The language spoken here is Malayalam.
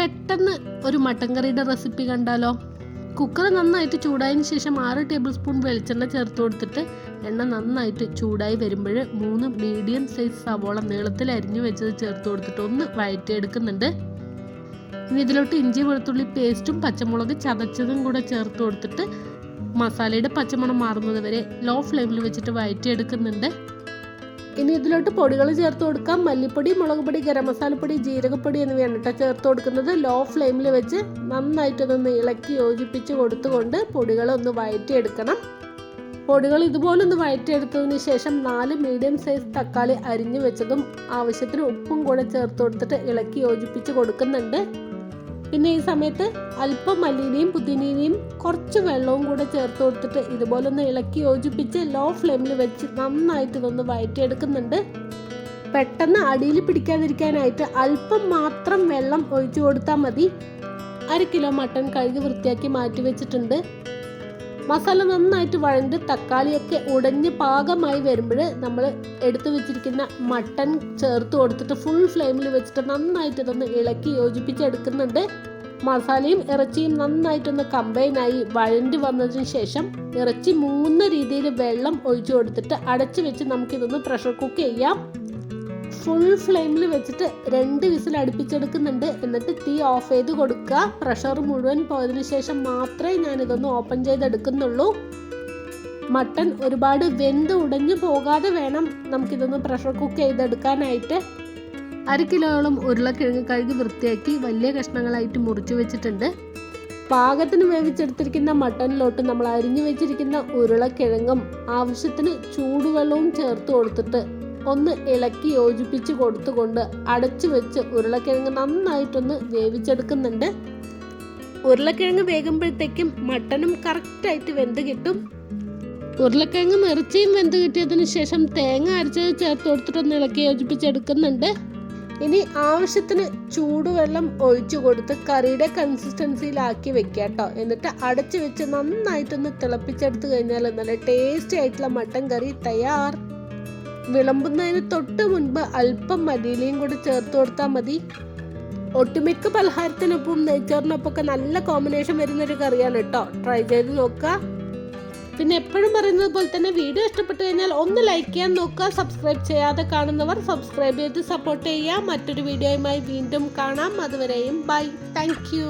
പെട്ടെന്ന് ഒരു മട്ടൻ കറിയുടെ റെസിപ്പി കണ്ടാലോ? കുക്കർ നന്നായിട്ട് ചൂടായതിന് ശേഷം 6 ടേബിൾ സ്പൂൺ വെളിച്ചെണ്ണ ചേർത്ത് കൊടുത്തിട്ട് എണ്ണ നന്നായിട്ട് ചൂടായി വരുമ്പോൾ 3 മീഡിയം സൈസ് സവോള നീളത്തിൽ അരിഞ്ഞു വെച്ചത് ചേർത്ത് കൊടുത്തിട്ട് ഒന്ന് വഴറ്റിയെടുക്കുന്നുണ്ട്. ഇനി ഇതിലോട്ട് ഇഞ്ചി വെളുത്തുള്ളി പേസ്റ്റും പച്ചമുളക് ചതച്ചതും കൂടെ ചേർത്ത് കൊടുത്തിട്ട് മസാലയുടെ പച്ചമണം മാറുന്നത് വരെ ലോ ഫ്ലെയിമിൽ വെച്ചിട്ട് വഴറ്റിയെടുക്കുന്നുണ്ട്. ഇനി ഇതിലോട്ട് പൊടികൾ ചേർത്ത് കൊടുക്കാം. മല്ലിപ്പൊടി, മുളക് പൊടി, ഗരം മസാലപ്പൊടി, ജീരകപ്പൊടി എന്നിവയാണ് കേട്ടോ ചേർത്ത് കൊടുക്കുന്നത്. ലോ ഫ്ലെയിമിൽ വെച്ച് നന്നായിട്ടൊന്ന് ഇളക്കി യോജിപ്പിച്ച് കൊടുത്തുകൊണ്ട് പൊടികളൊന്ന് വഴറ്റിയെടുക്കണം. പൊടികൾ ഇതുപോലൊന്ന് വഴറ്റിയെടുത്തതിന് ശേഷം 4 മീഡിയം സൈസ് തക്കാളി അരിഞ്ഞു വെച്ചതും ആവശ്യത്തിന് ഉപ്പും കൂടെ ചേർത്ത് കൊടുത്തിട്ട് ഇളക്കി യോജിപ്പിച്ച് കൊടുക്കുന്നുണ്ട്. പിന്നെ ഈ സമയത്ത് അല്പം മല്ലിയിലയും പുതിനയിലയും കുറച്ച് വെള്ളവും കൂടെ ചേർത്ത് കൊടുത്തിട്ട് ഇതുപോലൊന്ന് ഇളക്കി യോജിപ്പിച്ച് ലോ ഫ്ലെയിമിൽ വെച്ച് നന്നായിട്ട് ഇതൊന്ന് വഴറ്റിയെടുക്കുന്നുണ്ട്. പെട്ടെന്ന് അടിയിൽ പിടിക്കാതിരിക്കാനായിട്ട് അല്പം മാത്രം വെള്ളം ഒഴിച്ചു കൊടുത്താൽ മതി. 1 കിലോ മട്ടൺ കഴുകി വൃത്തിയാക്കി മാറ്റി വെച്ചിട്ടുണ്ട്. മസാല നന്നായിട്ട് വഴണ്ട് തക്കാളിയൊക്കെ ഉടഞ്ഞ് പാകമായി വരുമ്പോൾ നമ്മൾ എടുത്തു വെച്ചിരിക്കുന്ന മട്ടൺ ചേർത്ത് കൊടുത്തിട്ട് ഫുൾ ഫ്ലെയിമിൽ വെച്ചിട്ട് നന്നായിട്ട് ഇതൊന്ന് ഇളക്കി യോജിപ്പിച്ചെടുക്കുന്നുണ്ട്. മസാലയും ഇറച്ചിയും നന്നായിട്ടൊന്ന് കമ്പൈനായി വഴണ്ടി വന്നതിന് ശേഷം ഇറച്ചി 3 രീതിയിൽ വെള്ളം ഒഴിച്ചു കൊടുത്തിട്ട് അടച്ചു വെച്ച് നമുക്കിതൊന്ന് പ്രഷർ കുക്ക് ചെയ്യാം. ഫുൾ ഫ്ലെയിമിൽ വെച്ചിട്ട് 2 വിസിൽ അടുപ്പിച്ചെടുക്കുന്നുണ്ട്. എന്നിട്ട് തീ ഓഫ് ചെയ്ത് കൊടുക്കുക. പ്രഷർ മുഴുവൻ പോയതിനു ശേഷം മാത്രമേ ഞാനിതൊന്ന് ഓപ്പൺ ചെയ്തെടുക്കുന്നുള്ളൂ. മട്ടൺ ഒരുപാട് വെന്ത് ഉടഞ്ഞു പോകാതെ വേണം നമുക്കിതൊന്ന് പ്രഷർ കുക്ക് ചെയ്തെടുക്കാനായിട്ട്. 1 കിലോയോളം ഉരുളക്കിഴങ്ങ് കഴുകി വൃത്തിയാക്കി വലിയ കഷ്ണങ്ങളായിട്ട് മുറിച്ചു വെച്ചിട്ടുണ്ട്. പാകത്തിന് വേവിച്ചെടുത്തിരിക്കുന്ന മട്ടണിലോട്ട് നമ്മൾ അരിഞ്ഞു വെച്ചിരിക്കുന്ന ഉരുളക്കിഴങ്ങും ആവശ്യത്തിന് ചൂടുവെള്ളവും ചേർത്ത് കൊടുത്തിട്ട് ഒന്ന് ഇളക്കി യോജിപ്പിച്ച് കൊടുത്തുകൊണ്ട് അടച്ചു വെച്ച് ഉരുളക്കിഴങ്ങ് നന്നായിട്ടൊന്ന് വേവിച്ചെടുക്കുന്നുണ്ട്. ഉരുളക്കിഴങ്ങ് വേകുമ്പോഴത്തേക്കും മട്ടനും കറക്റ്റായിട്ട് വെന്ത് കിട്ടും. ഉരുളക്കിഴങ്ങ് ഇറച്ചിയും വെന്ത് കിട്ടിയതിന് ശേഷം തേങ്ങ അരച്ചത് ചേർത്ത് കൊടുത്തിട്ടൊന്ന് ഇളക്കി യോജിപ്പിച്ചെടുക്കുന്നുണ്ട്. ഇനി ആവശ്യത്തിന് ചൂടുവെള്ളം ഒഴിച്ചു കൊടുത്ത് കറിയുടെ കൺസിസ്റ്റൻസിയിലാക്കി വെക്കുക കേട്ടോ. എന്നിട്ട് അടച്ചു വെച്ച് നന്നായിട്ടൊന്ന് തിളപ്പിച്ചെടുത്ത് കഴിഞ്ഞാൽ നല്ല ടേസ്റ്റി ആയിട്ടുള്ള മട്ടൻ കറി തയ്യാർ. വിളമ്പുന്നതിന് തൊട്ട് മുൻപ് അല്പം മല്ലിയിലയും കൂടി ചേർത്ത് കൊടുത്താൽ മതി. ഒട്ടുമിക്ക പലഹാരത്തിനൊപ്പം നെയ്ച്ചോറിനൊപ്പം നല്ല കോമ്പിനേഷൻ വരുന്നൊരു കറിയാണ് കേട്ടോ. ട്രൈ ചെയ്ത് നോക്കുക. പിന്നെ എപ്പോഴും പറയുന്നത് പോലെ തന്നെ വീഡിയോ ഇഷ്ടപ്പെട്ടു കഴിഞ്ഞാൽ ഒന്ന് ലൈക്ക് ചെയ്യാൻ നോക്കുക. സബ്സ്ക്രൈബ് ചെയ്യാതെ കാണുന്നവർ സബ്സ്ക്രൈബ് ചെയ്ത് സപ്പോർട്ട് ചെയ്യുക. മറ്റൊരു വീഡിയോയുമായി വീണ്ടും കാണാം. അതുവരെയും ബൈ. Thank you.